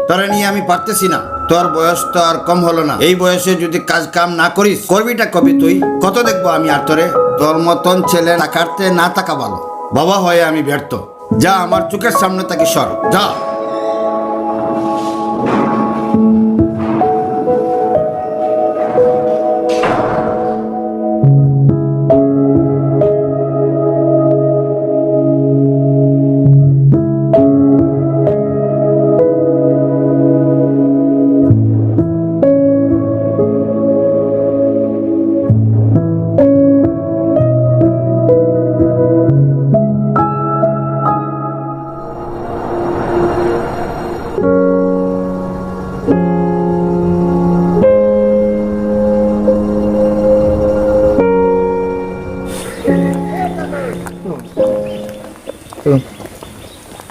তোরা নিয়ে আমি পারতেছি না। তোর বয়স তো আর কম হলো না, এই বয়সে যদি কাজ কাম না করিস করবিটা কবি তুই? কত দেখবো আমি আর তোরে? তোর মতন ছেলে তাকাতে না তাকা ভালো। বাবা হয়ে আমি ব্যর্থ। যা আমার চোখের সামনে থেকে সর, যা।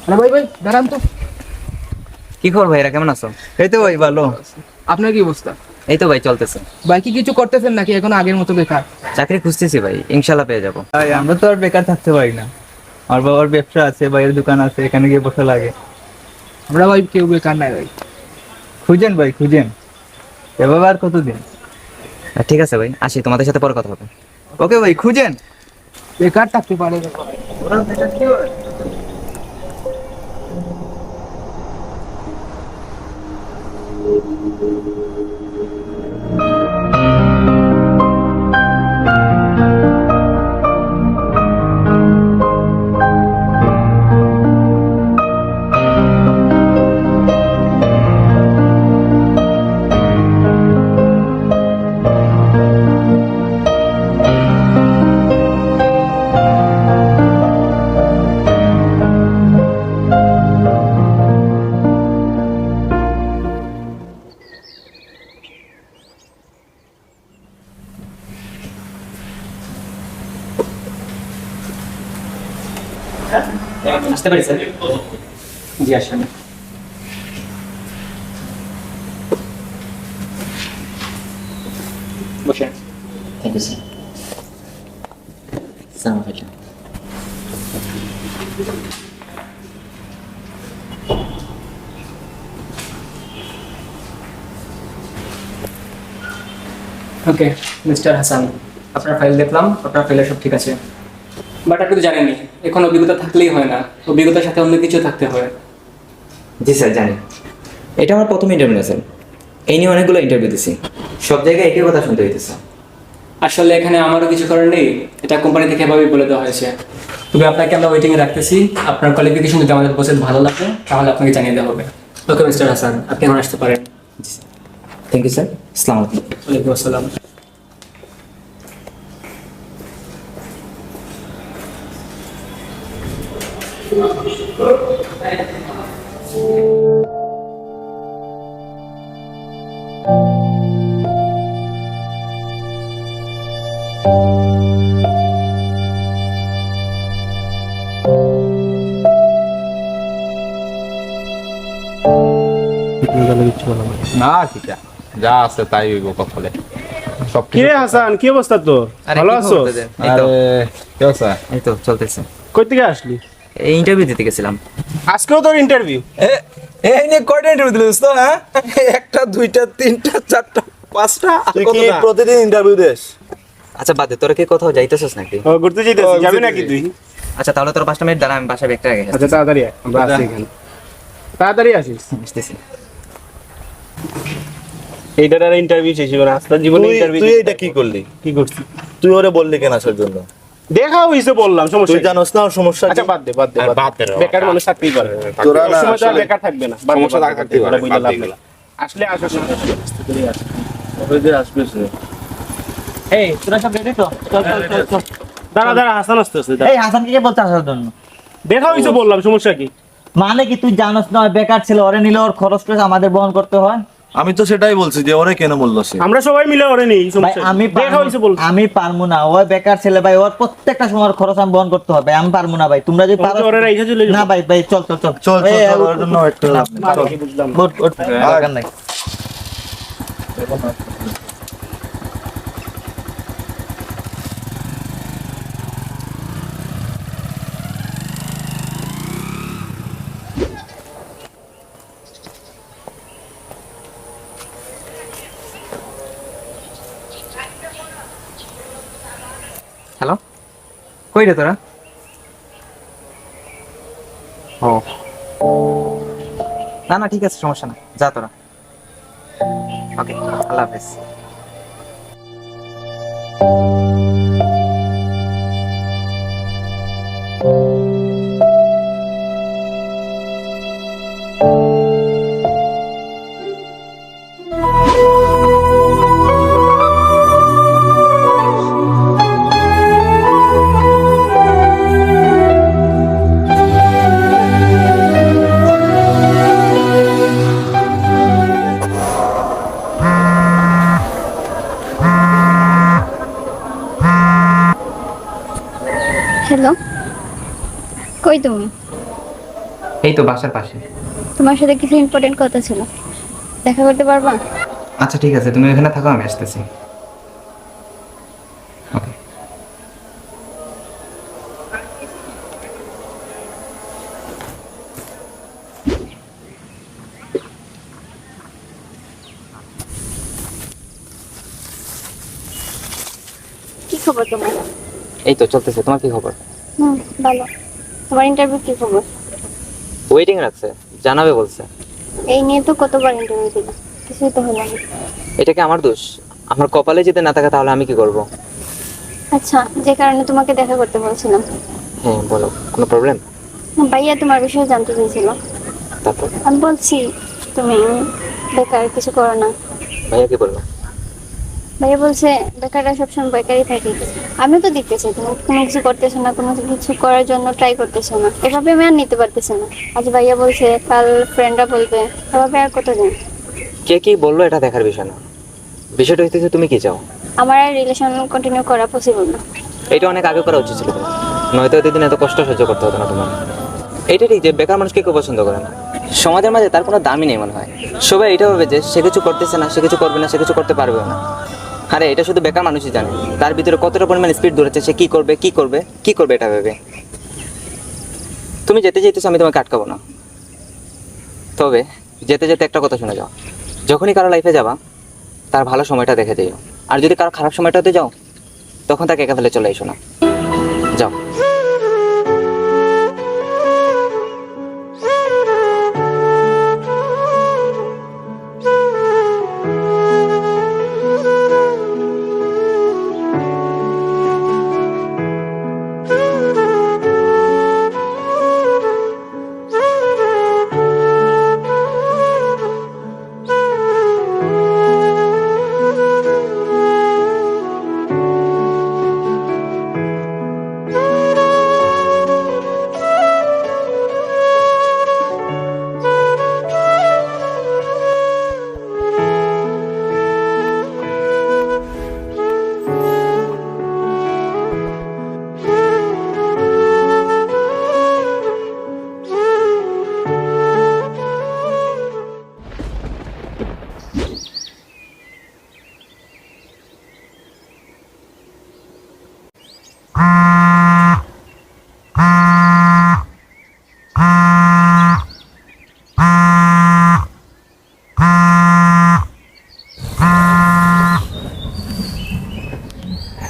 আরে ভাই ভাই দাঁড়ান তো। কি খবর ভাইরা, কেমন আছো? এই তো ভাই ভালো। আপনার কি অবস্থা? এই তো ভাই চলতেছে। ভাই কি কিছু করতেছেন নাকি এখন আগের মতো বেকার? চাকরি খুঁজতেছি ভাই, ইনশাল্লাহ পেয়ে যাবো। ভাই আমরা তো আর বেকার থাকতে পারি না, আমার বাবার ব্যবসা আছে, বাইরের দোকান আছে, এখানে গিয়ে বসা লাগে। আমরা ভাই কেউ বেকার নাই ভাই। খুঁজেন ভাই খুঁজেন, এভাবে আর কতদিন? ঠিক আছে ভাই, আসি, তোমাদের সাথে পরে কথা হবে। ওকে ভাই খুঁজেন। বেকার থাকতে পারে না। আসতে পারি স্যার? জি আসেন। বসেন। Thank you sir. সালাম আলাইকুম। ওকে মিস্টার হাসান, আপনার ফাইল দেখলাম, আপনার ফাইলে সব ঠিক আছে, বাট আপনি তো জানেনই এখন অভিজ্ঞতা থাকলেই হয় না, অভিজ্ঞতার সাথে অন্য কিছু থাকতে হয়। জি স্যার জানি, এটা আমার প্রথম ইন্টারভিউ স্যার। এই নিয়ে অনেকগুলো ইন্টারভিউ দিছি, সব জায়গায় একই কথা শুনতে হইতেছে। আসলে এখানে আমারও কিছু করার নেই, এটা কোম্পানি থেকে এভাবেই বলে দেওয়া হয়েছে। তবে আপনাকে আমরা ওয়েটিংয়ে রাখতেছি, আপনার কোয়ালিফিকেশন যদি আমাদের বসে ভালো লাগে তাহলে আপনাকে জানিয়ে দেওয়া হবে। ওকে মিস্টার হাসান, আপনি এখন আসতে পারেন। জি স্যার, থ্যাংক ইউ স্যার। আসসালামু আলাইকুম। ওয়ালাইকুম আসসালাম। না কিটা যা আছে তাই হইব কপালে। সব কি রে হাসান, কি অবস্থা তোর? ভালো আছো? এই তো, কি আছে? এই তো চলতেছে। কই থেকে আসলি? এই ইন্টারভিউ দিতে গেছিলাম। আজকেও তোর ইন্টারভিউ? এই নিয়ে কয়টা ইন্টারভিউ দিলি দোস্ত? হ্যাঁ, একটা দুইটা তিনটা চারটা পাঁচটা, তুই কি প্রতিদিন ইন্টারভিউ দিস? আচ্ছা বাদ দে, তোরা কি কোথাও যাইতেছিস নাকি? ও ঘুরতে যাইতেছিস, যাবি নাকি তুই? আচ্ছা তাহলে তোর 5 মিনিট দাঁড়া, আমি বাসায় ব্যাগটা রেখে আচ্ছা তাড়াতাড়ি আয়, আমরা আসছি এখানে। তাড়াতাড়ি আসিস। আসতেছি। এইটার আর ইন্টারভিউ শেষ হবে না, আস্তার জীবনে ইন্টারভিউ। তুই এটা কি করলি? কি করছিস? তুই ওরে বললি কেন আসার জন্য? দেখা হইছে বললাম, সমস্যা তুই কি? জানোস না ওর সমস্যা কি? আচ্ছা বাদ দে বাদ দে বাদ দে। বেকার মানুষ থাকতেই পারে, তোরা না সময় তো আর আসলে- বেকার থাকবে না। বাদ দে, সমস্যা বাদ দে, থাকতেই পারে, ওরা বুঝলে বাদ লাভ দিয়ে নেই। আসলে আসো না, আস্তে করে আসো। ওই যে আসবে সে। এই তোরা সব রেডি তো? চল চল চল চল। দাঁড়া দাঁড়া, হাসান আসতে আসতে এই হাসানকে কে বলতে আসার জন্য? দেখা হইছে বললাম, সমস্যা কি? মানে কি তুই জানোস না ওই বেকার ছিল, ওরে নিলে ওর খরচ করে আমাদের বহন করতে হয়। আমি তো সেটাই বলছি যে ওরে কেন বললো সে? আমরা সবাই মিলে ওরে নেই, ভাই সমস্যা কি? আমি দেখা হইছে বল। আমি পারবো না, ওই বেকার ছেলে ভাই, ওর প্রত্যেকটা সময়ের খরচ আমি বহন করতে হবে, আমি পারবো না ভাই। তোমরা যদি পারো ওরে রাইখা চলে যাবো। না ভাই ভাই চল চল চল চল এই, চল ওর জন্য ওয়েট কর। চল কি বুঝলাম। উঠ, উঠ, দরকার নাই। কই রে তোরা? ও না না, ঠিক আছে, সমস্যা না, যা তোরা। ওকে, আল্লাহ হাফেজ। হ্যালো, কই তুমি? এই তো বাসার পাশে। তোমার সাথে কিছু ইম্পর্টেন্ট কথা ছিল, দেখা করতে পারবা? আচ্ছা ঠিক আছে, তুমি এখানে থাকো, আমি আসতেছি। ওকে। কি খবর তোমার? এই তো চলতেছে, তোমার কি খবর? ভালো। তোমার ইন্টারভিউ কি খবর? ওয়েটিং রাখছে, জানাবে বলছে। এই নিয়ে তো কতবার ইন্টারভিউ দিলাম, কিছুই তো হলো না। এটা কি আমার দোষ? আমার কপালে যদি না থাকে তাহলে আমি কি করব? আচ্ছা, যে কারণে তোমাকে দেখা করতে বলছিলাম। হ্যাঁ বলো, কোনো প্রবলেম? ভাইয়া তোমার বিষয়ে জানতে চেয়েছিল। তারপর আমি বলছি তুমি বেকার, কিছু করো না। ভাইয়া কি বললো? ভাইয়া বলছে বেকাররা সবসময় বেকারই থাকে। আমিও তো দেখতেছি তুমি কোনো কিছু করতেছো না, কোনো কিছু করার জন্য ট্রাই করতেছো না। এভাবে আমি আর নিতে পারতেছি না। আজ ভাইয়া বলছে, কাল ফ্রেন্ডরা বলবে, এভাবে আর কতদিন? কে কি বললো এটা দেখার বিষয় না, বিষয়টা হইতেছে তুমি কি চাও। আমার আর রিলেশন কন্টিনিউ করা পসিবল না। এটা অনেক আগে করা উচিত ছিল তোমার, নয়তো এতদিন এত কষ্ট সহ্য করতে হতো না তোমার। এটা ঠিক যে বেকার মানুষকে কেউ পছন্দ করে না, সমাজের মাঝে তার কোনো দামই নেই মনে হয়। সবাই এটা ভাবে যে সে কিছু করতেছে না, সে কিছু করবে না, সে কিছু করতে পারবেও না। আরে এটা শুধু বেকার মানুষই জানে তার ভিতরে কতটা পরিমাণ স্পিড ধরেছে, সে কি করবে কি করবে কি করবে এটা ভেবে। তুমি যেতে চাইতেছো, আমি তোমাকে আটকাবো না, তবে যেতে যেতে একটা কথা শুনে যাও, যখনই কারো লাইফে যাবা তার ভালো সময়টা দেখে যাও, আর যদি কারো খারাপ সময়টাতে যাও তখন তাকে একা ফেলে চলে এসো না, যাও।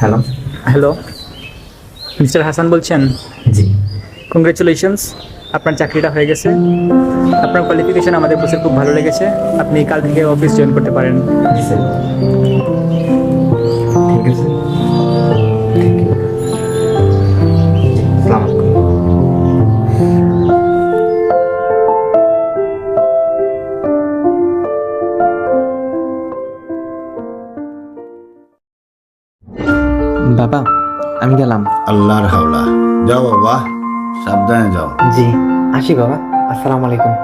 হ্যালো হ্যালো, মিস্টার হাসান বলছেন? জি। কংগ্রেচুলেশনস, আপনার চাকরিটা হয়ে গেছে। আপনার কোয়ালিফিকেশন আমাদের বসের খুব ভালো লেগেছে। আপনি কাল থেকে অফিস জয়েন করতে পারেন। জি স্যার, ঠিক আছে, থ্যাংক ইউ। আসসালামু আলাইকুম। বাবা আমি গেলাম। আল্লাহর হাওলা। যাও বাবা, সাবধানে যাও। জি আসি বাবা, আসসালামু আলাইকুম।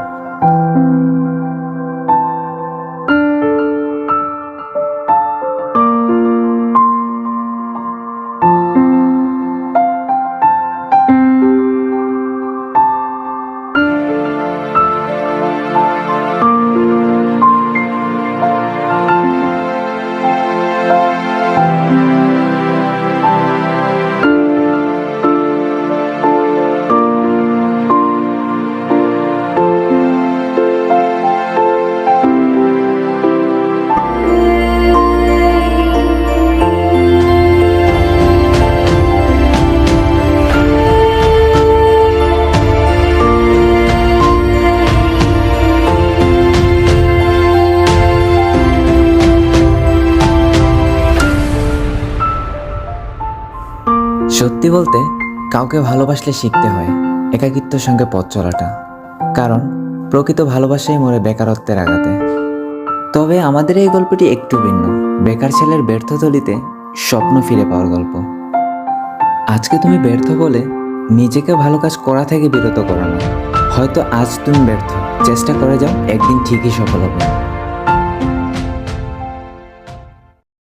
সত্যি বলতে কাউকে ভালোবাসলে শিখতে হয় একাকিত্বের সঙ্গে পথ চলাটা, কারণ প্রকৃত ভালোবাসাই মরে বেকারত্বের আঘাতে। তবে আমাদের এই গল্পটি একটু ভিন্ন, বেকার ছেলের ব্যর্থতলিতে স্বপ্ন ফিরে পাওয়ার গল্প। আজকে তুমি ব্যর্থ বলে নিজেকে ভালো কাজ করা থেকে বিরত করো না। হয়তো আজ তুমি ব্যর্থ, চেষ্টা করে যাও, একদিন ঠিকই সফল হবে।